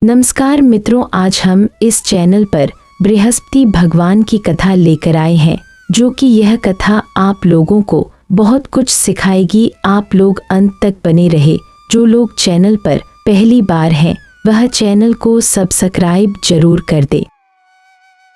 नमस्कार मित्रों, आज हम इस चैनल पर बृहस्पति भगवान की कथा लेकर आए हैं, जो कि यह कथा आप लोगों को बहुत कुछ सिखाएगी। आप लोग अंत तक बने रहे। जो लोग चैनल पर पहली बार हैं वह चैनल को सब्सक्राइब जरूर कर दे।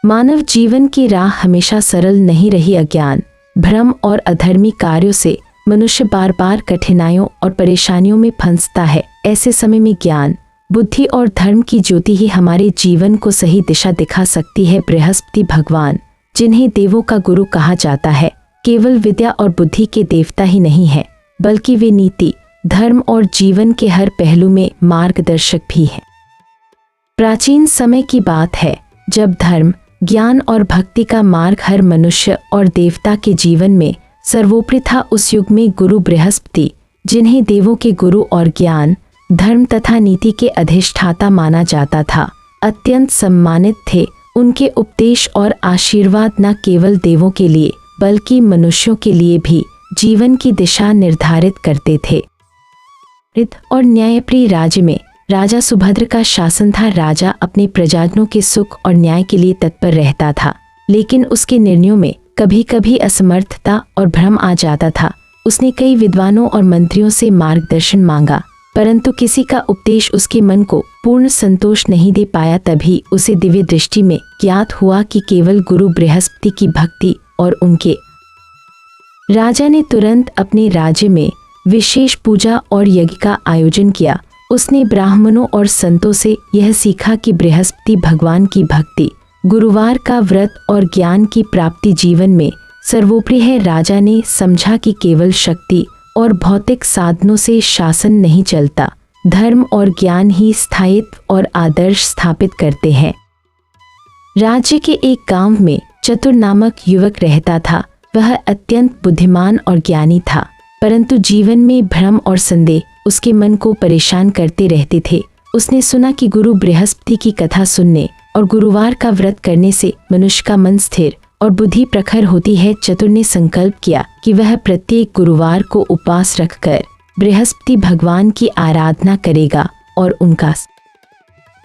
मानव जीवन की राह हमेशा सरल नहीं रही। अज्ञान, भ्रम और अधर्मी कार्यों से मनुष्य बार बार कठिनाइयों और परेशानियों में फंसता है। ऐसे समय में ज्ञान, बुद्धि और धर्म की ज्योति ही हमारे जीवन को सही दिशा दिखा सकती है। बृहस्पति भगवान, जिन्हें देवों का गुरु कहा जाता है, केवल विद्या और बुद्धि के देवता ही नहीं है, बल्कि वे नीति, धर्म और जीवन के हर पहलू में मार्गदर्शक भी हैं। प्राचीन समय की बात है जब धर्म, ज्ञान और भक्ति का मार्ग हर मनुष्य और देवता के जीवन में सर्वोपरि था। उस युग में गुरु बृहस्पति, जिन्हें देवों के गुरु और ज्ञान, धर्म तथा नीति के अधिष्ठाता माना जाता था, अत्यंत सम्मानित थे। उनके उपदेश और आशीर्वाद न केवल देवों के लिए बल्कि मनुष्यों के लिए भी जीवन की दिशा निर्धारित करते थे। और न्यायप्रिय राज्य में राजा सुभद्र का शासन था। राजा अपने प्रजाजनों के सुख और न्याय के लिए तत्पर रहता था, लेकिन उसके निर्णयों में कभी कभी असमर्थता और भ्रम आ जाता था। उसने कई विद्वानों और मंत्रियों से मार्गदर्शन मांगा, परंतु किसी का उपदेश उसके मन को पूर्ण संतोष नहीं दे पाया। तभी उसे दिव्य दृष्टि में ज्ञात हुआ कि केवल गुरु बृहस्पति की भक्ति और उनके। राजा ने तुरंत अपने राज्य में विशेष पूजा और यज्ञ का आयोजन किया। उसने ब्राह्मणों और संतों से यह सीखा कि बृहस्पति भगवान की भक्ति, गुरुवार का व्रत और ज्ञान की प्राप्ति जीवन में सर्वोपरि है। राजा ने समझा कि केवल शक्ति और भौतिक साधनों से शासन नहीं चलता, धर्म और ज्ञान ही स्थायित्व और आदर्श स्थापित करते हैं। राज्य के एक गांव में चतुर नामक युवक रहता था। वह अत्यंत बुद्धिमान और ज्ञानी था, परंतु जीवन में भ्रम और संदेह उसके मन को परेशान करते रहते थे। उसने सुना कि गुरु बृहस्पति की कथा सुनने और गुरुवार का व्रत करने से मनुष्य का मन स्थिर और बुद्धि प्रखर होती है। चतुर ने संकल्प किया कि वह प्रत्येक गुरुवार को उपवास रखकर बृहस्पति भगवान की आराधना करेगा और उनका।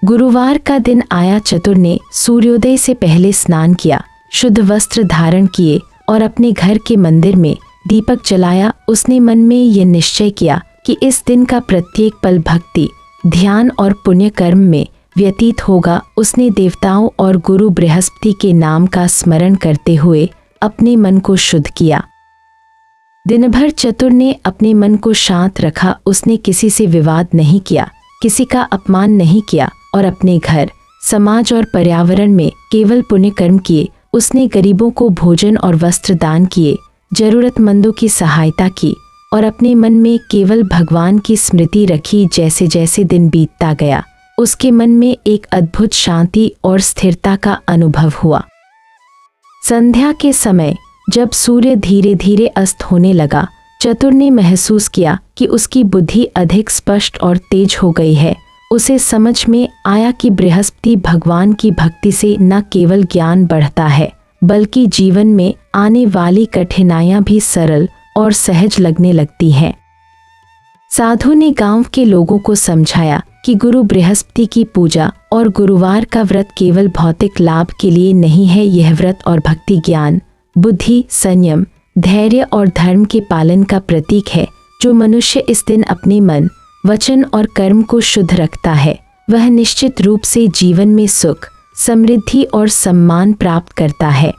गुरुवार का दिन आया। चतुर ने सूर्योदय से पहले स्नान किया, शुद्ध वस्त्र धारण किए और अपने घर के मंदिर में दीपक जलाया। उसने मन में यह निश्चय किया कि इस दिन का प्रत्येक पल भक्ति, ध्यान और पुण्य कर्म में व्यतीत होगा। उसने देवताओं और गुरु बृहस्पति के नाम का स्मरण करते हुए अपने मन को शुद्ध किया। दिन भर चतुर ने अपने मन को शांत रखा। उसने किसी से विवाद नहीं किया, किसी का अपमान नहीं किया और अपने घर, समाज और पर्यावरण में केवल पुण्य कर्म किए। उसने गरीबों को भोजन और वस्त्र दान किए, जरूरतमंदों की सहायता की और अपने मन में केवल भगवान की स्मृति रखी। जैसे जैसे दिन बीतता गया, उसके मन में एक अद्भुत शांति और स्थिरता का अनुभव हुआ। संध्या के समय जब सूर्य धीरे धीरे अस्त होने लगा, चतुर ने महसूस किया कि उसकी बुद्धि अधिक स्पष्ट और तेज हो गई है। उसे समझ में आया कि बृहस्पति भगवान की भक्ति से न केवल ज्ञान बढ़ता है, बल्कि जीवन में आने वाली कठिनाइयां भी सरल और सहज लगने लगती हैं। साधु ने गांव के लोगों को समझाया कि गुरु बृहस्पति की पूजा और गुरुवार का व्रत केवल भौतिक लाभ के लिए नहीं है। यह व्रत और भक्ति ज्ञान, बुद्धि, संयम, धैर्य और धर्म के पालन का प्रतीक है। जो मनुष्य इस दिन अपने मन, वचन और कर्म को शुद्ध रखता है, वह निश्चित रूप से जीवन में सुख, समृद्धि और सम्मान प्राप्त करता है।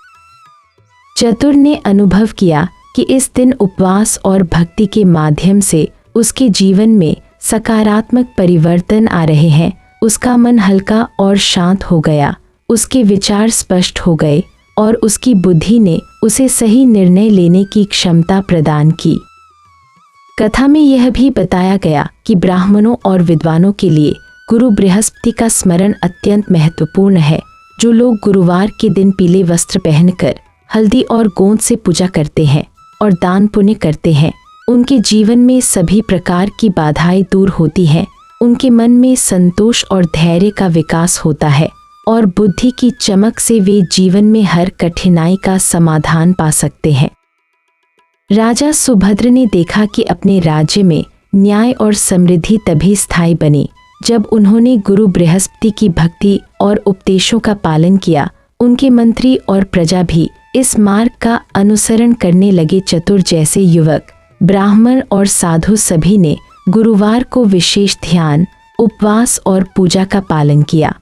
चतुर ने अनुभव किया कि इस दिन उपवास और भक्ति के माध्यम से उसके जीवन में सकारात्मक परिवर्तन आ रहे हैं। उसका मन हल्का और शांत हो गया, उसके विचार स्पष्ट हो गए और उसकी बुद्धि ने उसे सही निर्णय लेने की क्षमता प्रदान की। कथा में यह भी बताया गया कि ब्राह्मणों और विद्वानों के लिए गुरु बृहस्पति का स्मरण अत्यंत महत्वपूर्ण है। जो लोग गुरुवार के दिन पीले वस्त्र पहनकर हल्दी और गोंद से पूजा करते हैं और दान पुण्य करते हैं, उनके जीवन में सभी प्रकार की बाधाएं दूर होती हैं। उनके मन में संतोष और धैर्य का विकास होता है और बुद्धि की चमक से वे जीवन में हर कठिनाई का समाधान पा सकते हैं। राजा सुभद्र ने देखा कि अपने राज्य में न्याय और समृद्धि तभी स्थायी बनी जब उन्होंने गुरु बृहस्पति की भक्ति और उपदेशों का पालन किया, उनके मंत्री और प्रजा भी इस मार्ग का अनुसरण करने लगे। चतुर जैसे युवक, ब्राह्मण और साधु सभी ने गुरुवार को विशेष ध्यान, उपवास और पूजा का पालन किया।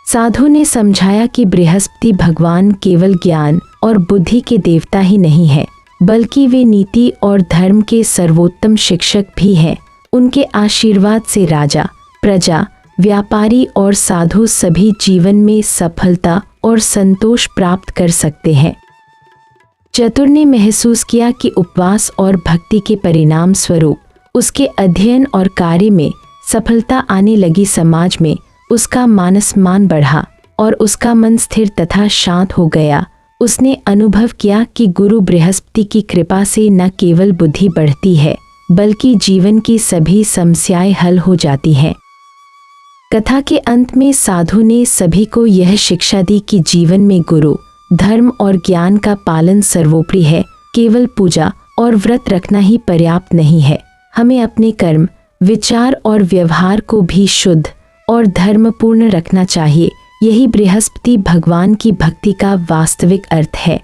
साधु ने समझाया कि बृहस्पति भगवान केवल ज्ञान और बुद्धि के देवता ही नहीं है, बल्कि वे नीति और धर्म के सर्वोत्तम शिक्षक भी हैं। उनके आशीर्वाद से राजा, प्रजा, व्यापारी और साधु सभी जीवन में सफलता और संतोष प्राप्त कर सकते हैं। चतुर ने महसूस किया कि उपवास और भक्ति के परिणाम स्वरूप उसके अध्ययन और कार्य में सफलता आने लगी। समाज में उसका मान सम्मान बढ़ा और उसका मन स्थिर तथा शांत हो गया। उसने अनुभव किया कि गुरु बृहस्पति की कृपा से न केवल बुद्धि बढ़ती है, बल्कि जीवन की सभी समस्याएं हल हो जाती हैं। कथा के अंत में साधु ने सभी को यह शिक्षा दी कि जीवन में गुरु, धर्म और ज्ञान का पालन सर्वोपरि है। केवल पूजा और व्रत रखना ही पर्याप्त नहीं है। हमें अपने कर्म, विचार और व्यवहार को भी शुद्ध और धर्मपूर्ण रखना चाहिए। यही बृहस्पति भगवान की भक्ति का वास्तविक अर्थ है।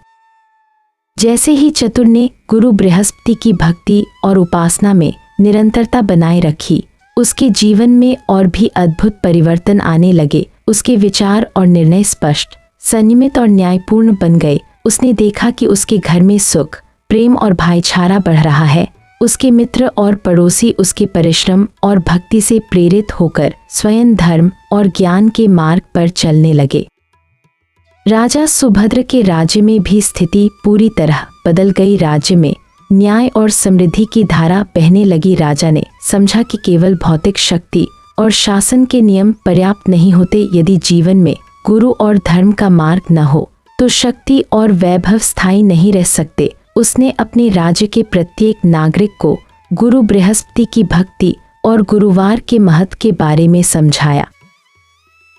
जैसे ही चतुर ने गुरु बृहस्पति की भक्ति और उपासना में निरंतरता बनाए रखी, उसके जीवन में और भी अद्भुत परिवर्तन आने लगे। उसके विचार और निर्णय स्पष्ट, संयमित और न्यायपूर्ण बन गए। उसने देखा कि उसके घर में सुख, प्रेम और भाईचारा बढ़ रहा है। उसके मित्र और पड़ोसी उसके परिश्रम और भक्ति से प्रेरित होकर स्वयं धर्म और ज्ञान के मार्ग पर चलने लगे। राजा सुभद्र के राज्य में भी स्थिति पूरी तरह बदल गई। राज्य में न्याय और समृद्धि की धारा बहने लगी। राजा ने समझा कि केवल भौतिक शक्ति और शासन के नियम पर्याप्त नहीं होते। यदि जीवन में गुरु और धर्म का मार्ग न हो तो शक्ति और वैभव स्थायी नहीं रह सकते। उसने अपने राज्य के प्रत्येक नागरिक को गुरु बृहस्पति की भक्ति और गुरुवार के महत्व के बारे में समझाया।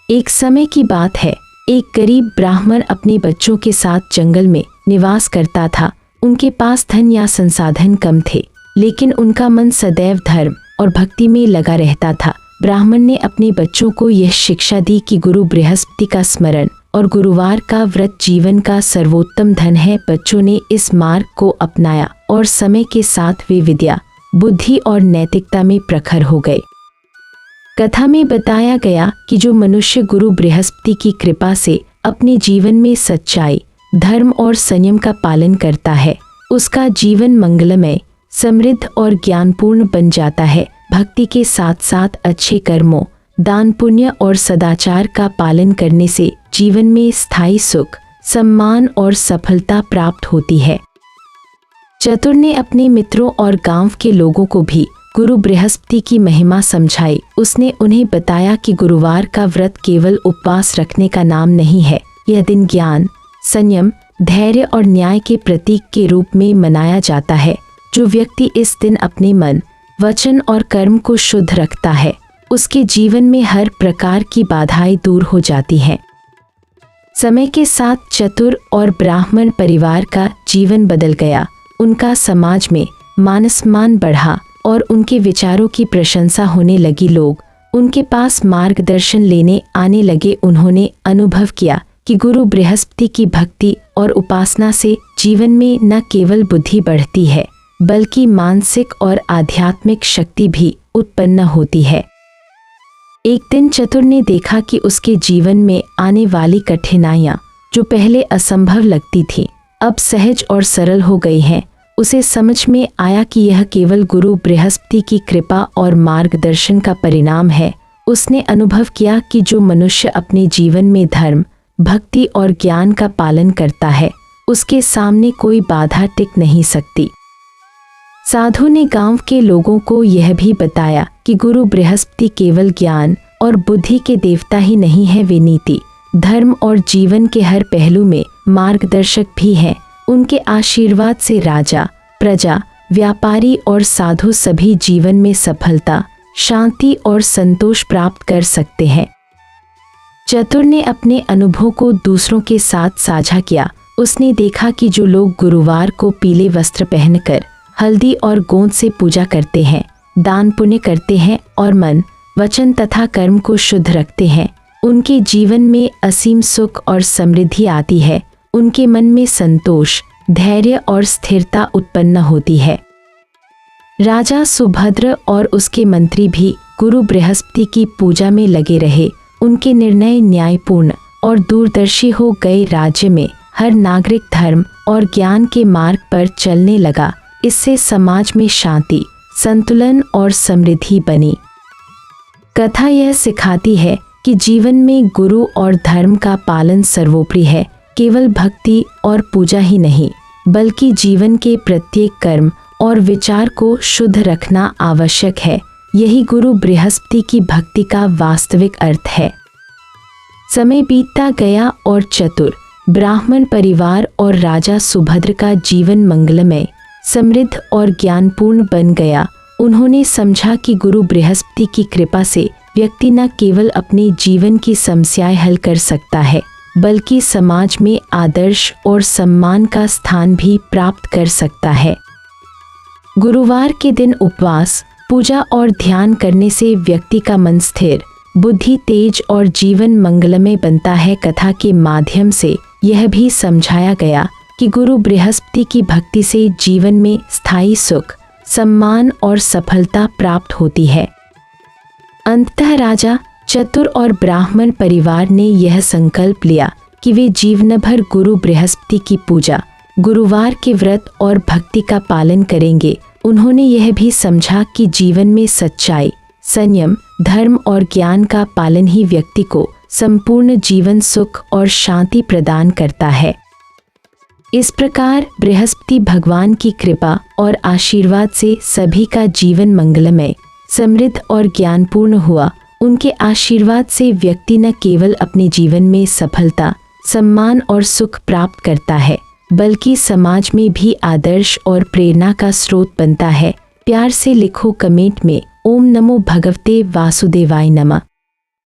एक समय की बात है, एक गरीब ब्राह्मण अपने बच्चों के साथ जंगल में निवास करता था। उनके पास धन या संसाधन कम थे, लेकिन उनका मन सदैव धर्म और भक्ति में लगा रहता था। ब्राह्मण ने अपने बच्चों को यह शिक्षा दी कि गुरु बृहस्पति का स्मरण और गुरुवार का व्रत जीवन का सर्वोत्तम धन है। बच्चों ने इस मार्ग को अपनाया और समय के साथ वे विद्या, बुद्धि और नैतिकता में प्रखर हो गए। कथा में बताया गया कि जो मनुष्य गुरु बृहस्पति की कृपा से अपने जीवन में सच्चाई, धर्म और संयम का पालन करता है, उसका जीवन मंगलमय, समृद्ध और ज्ञानपूर्ण बन जाता है। भक्ति के साथ साथ अच्छे कर्मों, दान पुण्य और सदाचार का पालन करने से जीवन में स्थायी सुख, सम्मान और सफलता प्राप्त होती है। चतुर ने अपने मित्रों और गांव के लोगों को भी गुरु बृहस्पति की महिमा समझाई। उसने उन्हें बताया कि गुरुवार का व्रत केवल उपवास रखने का नाम नहीं है। यह दिन ज्ञान, संयम, धैर्य और न्याय के प्रतीक के रूप में मनाया जाता है। जो व्यक्ति इस दिन अपने मन, वचन और कर्म को शुद्ध रखता है, उसके जीवन में हर प्रकार की बाधाएं दूर हो जाती हैं। समय के साथ चतुर और ब्राह्मण परिवार का जीवन बदल गया। उनका समाज में मान सम्मान बढ़ा और उनके विचारों की प्रशंसा होने लगी। लोग उनके पास मार्गदर्शन लेने आने लगे। उन्होंने अनुभव किया कि गुरु बृहस्पति की भक्ति और उपासना से जीवन में न केवल बुद्धि बढ़ती है, बल्कि मानसिक और आध्यात्मिक शक्ति भी उत्पन्न होती है। एक दिन चतुर ने देखा कि उसके जीवन में आने वाली कठिनाइयां, जो पहले असंभव लगती थीं, अब सहज और सरल हो गई हैं। उसे समझ में आया कि यह केवल गुरु बृहस्पति की कृपा और मार्गदर्शन का परिणाम है। उसने अनुभव किया कि जो मनुष्य अपने जीवन में धर्म, भक्ति और ज्ञान का पालन करता है, उसके सामने कोई बाधा टिक नहीं सकती। साधु ने गांव के लोगों को यह भी बताया कि गुरु बृहस्पति केवल ज्ञान और बुद्धि के देवता ही नहीं है, वे नीति, धर्म और जीवन के हर पहलू में मार्गदर्शक भी हैं। उनके आशीर्वाद से राजा, प्रजा, व्यापारी और साधु सभी जीवन में सफलता, शांति और संतोष प्राप्त कर सकते हैं। चतुर ने अपने अनुभव को दूसरों के साथ साझा किया। उसने देखा कि जो लोग गुरुवार को पीले वस्त्र पहनकर हल्दी और गोंद से पूजा करते हैं, दान पुण्य करते हैं और मन, वचन तथा कर्म को शुद्ध रखते हैं, उनके जीवन में असीम सुख और समृद्धि आती है। उनके मन में संतोष, धैर्य और स्थिरता उत्पन्न होती है। राजा सुभद्र और उसके मंत्री भी गुरु बृहस्पति की पूजा में लगे रहे। उनके निर्णय न्यायपूर्ण और दूरदर्शी हो गए। राज्य में हर नागरिक धर्म और ज्ञान के मार्ग पर चलने लगा। इससे समाज में शांति, संतुलन और समृद्धि बनी। कथा यह सिखाती है कि जीवन में गुरु और धर्म का पालन सर्वोपरि है। केवल भक्ति और पूजा ही नहीं, बल्कि जीवन के प्रत्येक कर्म और विचार को शुद्ध रखना आवश्यक है। यही गुरु बृहस्पति की भक्ति का वास्तविक अर्थ है। समय बीतता गया और चतुर ब्राह्मण परिवार और राजा सुभद्र का जीवन मंगलमय, समृद्ध और ज्ञानपूर्ण बन गया। उन्होंने समझा कि गुरु बृहस्पति की कृपा से व्यक्ति न केवल अपने जीवन की समस्याएं हल कर सकता है, बल्कि समाज में आदर्श और सम्मान का स्थान भी प्राप्त कर सकता है। गुरुवार के दिन उपवास, पूजा और ध्यान करने से व्यक्ति का मन स्थिर, बुद्धि तेज और जीवन मंगलमय बनता है। कथा के माध्यम से यह भी समझाया गया कि गुरु बृहस्पति की भक्ति से जीवन में स्थायी सुख, सम्मान और सफलता प्राप्त होती है। अंततः राजा, चतुर और ब्राह्मण परिवार ने यह संकल्प लिया कि वे जीवन भर गुरु बृहस्पति की पूजा, गुरुवार के व्रत और भक्ति का पालन करेंगे। उन्होंने यह भी समझा कि जीवन में सच्चाई, संयम, धर्म और ज्ञान का पालन ही व्यक्ति को संपूर्ण जीवन सुख और शांति प्रदान करता है। इस प्रकार बृहस्पति भगवान की कृपा और आशीर्वाद से सभी का जीवन मंगलमय, समृद्ध और ज्ञानपूर्ण हुआ। उनके आशीर्वाद से व्यक्ति न केवल अपने जीवन में सफलता, सम्मान और सुख प्राप्त करता है, बल्कि समाज में भी आदर्श और प्रेरणा का स्रोत बनता है। प्यार से लिखो कमेंट में ओम नमो भगवते वासुदेवाय नमः।